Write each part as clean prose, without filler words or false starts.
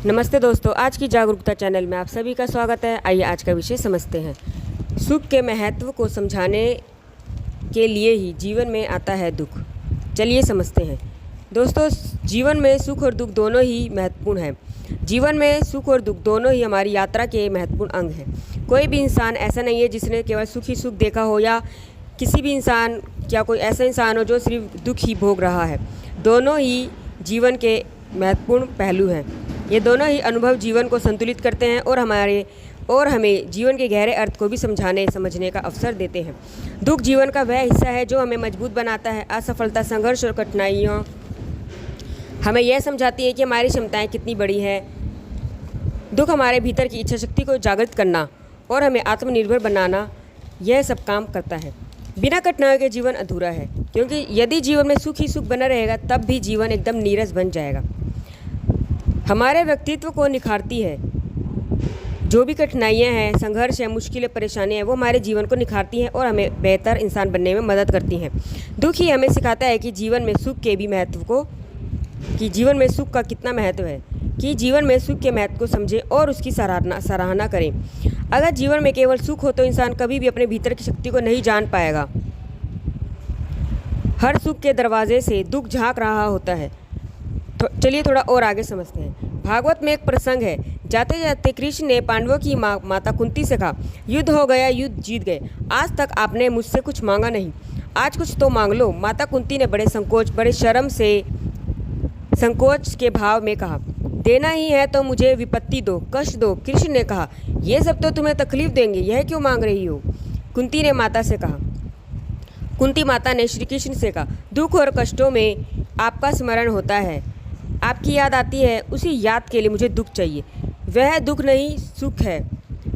नमस्ते दोस्तों, आज की जागरूकता चैनल में आप सभी का स्वागत है। आइए आज का विषय समझते हैं। सुख के महत्व को समझाने के लिए ही जीवन में आता है दुख। चलिए समझते हैं। दोस्तों, जीवन में सुख और दुख दोनों ही महत्वपूर्ण हैं। जीवन में सुख और दुख दोनों ही हमारी यात्रा के महत्वपूर्ण अंग हैं। कोई भी इंसान ऐसा नहीं है जिसने केवल सुख ही सुख देखा हो, या किसी भी इंसान या कोई ऐसा इंसान हो जो सिर्फ दुख ही भोग रहा है। दोनों ही जीवन के महत्वपूर्ण पहलू हैं। ये दोनों ही अनुभव जीवन को संतुलित करते हैं और हमें जीवन के गहरे अर्थ को भी समझने का अवसर देते हैं। दुख जीवन का वह हिस्सा है जो हमें मजबूत बनाता है। असफलता, संघर्ष और कठिनाइयाँ हमें यह समझाती है कि हमारी क्षमताएं कितनी बड़ी हैं। दुख हमारे भीतर की इच्छा शक्ति को जागृत करना और हमें आत्मनिर्भर बनाना, यह सब काम करता है। बिना कठिनाइयों के जीवन अधूरा है, क्योंकि यदि जीवन में सुख ही सुख बना रहेगा तब भी जीवन एकदम नीरस बन जाएगा। हमारे व्यक्तित्व को निखारती है। जो भी कठिनाइयाँ हैं, संघर्ष है, मुश्किलें, परेशानियाँ हैं, वो हमारे जीवन को निखारती हैं और हमें बेहतर इंसान बनने में मदद करती हैं। दुख ही हमें सिखाता है कि जीवन में सुख के भी महत्व को जीवन में सुख का कितना महत्व है, कि जीवन में सुख के महत्व को समझें और उसकी सराहना करें। अगर जीवन में केवल सुख हो तो इंसान कभी भी अपने भीतर की शक्ति को नहीं जान पाएगा। हर सुख के दरवाजे से दुख झांक रहा होता है। तो चलिए थोड़ा और आगे समझते हैं। भागवत में एक प्रसंग है। जाते जाते कृष्ण ने पांडवों की माता कुंती से कहा, युद्ध हो गया, युद्ध जीत गए। आज तक आपने मुझसे कुछ मांगा नहीं, आज कुछ तो मांग लो। माता कुंती ने बड़े शर्म से संकोच के भाव में कहा, देना ही है तो मुझे विपत्ति दो, कष्ट दो। कृष्ण ने कहा, ये सब तो तुम्हें तकलीफ देंगे, यह क्यों मांग रही हो? कुंती माता ने श्री कृष्ण से कहा, दुख और कष्टों में आपका स्मरण होता है, आपकी याद आती है, उसी याद के लिए मुझे दुख चाहिए। वह दुख नहीं, सुख है।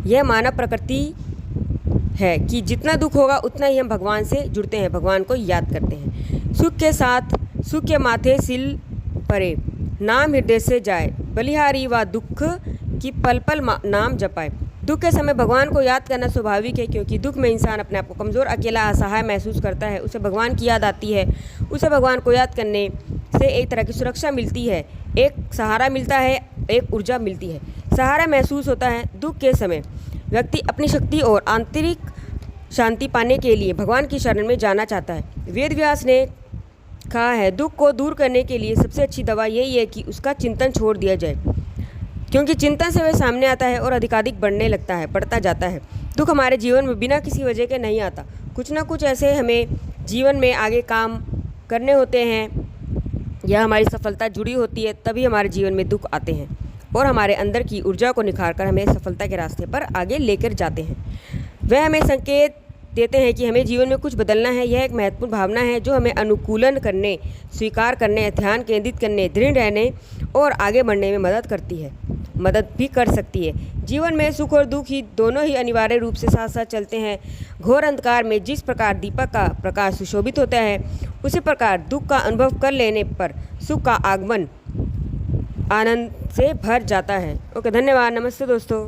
यह मानव प्रकृति है कि जितना दुख होगा उतना ही हम भगवान से जुड़ते हैं, भगवान को याद करते हैं। सुख के साथ सुख के माथे सिल परे, नाम हृदय से जाए, बलिहारी व दुख की पल पल नाम जपाए। दुख के समय भगवान को याद करना स्वाभाविक है, क्योंकि दुख में इंसान अपने आप को कमज़ोर, अकेला, असहाय महसूस करता है। उसे भगवान की याद आती है। उसे भगवान को याद करने से एक तरह की सुरक्षा मिलती है, एक सहारा मिलता है, एक ऊर्जा मिलती है, सहारा महसूस होता है। दुख के समय व्यक्ति अपनी शक्ति और आंतरिक शांति पाने के लिए भगवान की शरण में जाना चाहता है। वेद व्यास ने कहा है, दुख को दूर करने के लिए सबसे अच्छी दवा यही है कि उसका चिंतन छोड़ दिया जाए, क्योंकि चिंतन से वह सामने आता है और अधिकाधिक बढ़ता जाता है। दुख हमारे जीवन में बिना किसी वजह के नहीं आता। कुछ ना कुछ ऐसे हमें जीवन में आगे काम करने होते हैं या हमारी सफलता जुड़ी होती है, तभी हमारे जीवन में दुख आते हैं और हमारे अंदर की ऊर्जा को निखार कर हमें सफलता के रास्ते पर आगे लेकर जाते हैं। वह हमें संकेत देते हैं कि हमें जीवन में कुछ बदलना है। यह एक महत्वपूर्ण भावना है जो हमें अनुकूलन करने, स्वीकार करने, ध्यान केंद्रित करने, दृढ़ रहने और आगे बढ़ने में मदद भी कर सकती है। जीवन में सुख और दुख ही दोनों ही अनिवार्य रूप से साथ साथ चलते हैं। घोर अंधकार में जिस प्रकार दीपक का प्रकाश सुशोभित होता है, उसी प्रकार दुख का अनुभव कर लेने पर सुख का आगमन आनंद से भर जाता है। ओके, धन्यवाद। नमस्ते दोस्तों।